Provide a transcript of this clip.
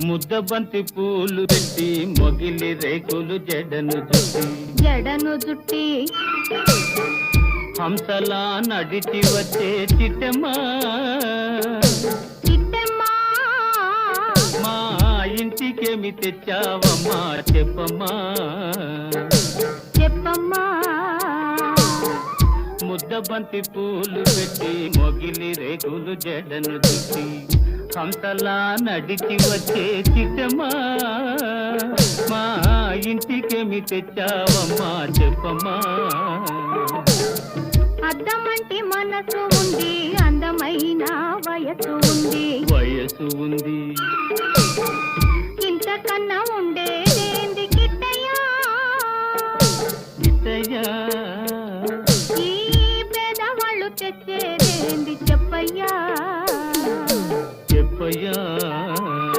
ముద్దబంతి పూలు పెట్టి మొగిలి రేకులు జడను జుట్టి హంసలా నడిచి వచ్చే చిట్టమ్మా మా ఇంటికేమి తెచ్చావమ్మా చెప్పమ్మా ముద్దబంతి పూలు పెట్టి మొగిలి రేకులు జడను జుట్టి హంసలా నడిచి వచ్చే చిట్టమ్మా మా ఇంటికేమి తెచ్చావమ్మా చెప్పమ్మా అద్దమంటి మనసు ఉంది అందమైన వయసు ఉంది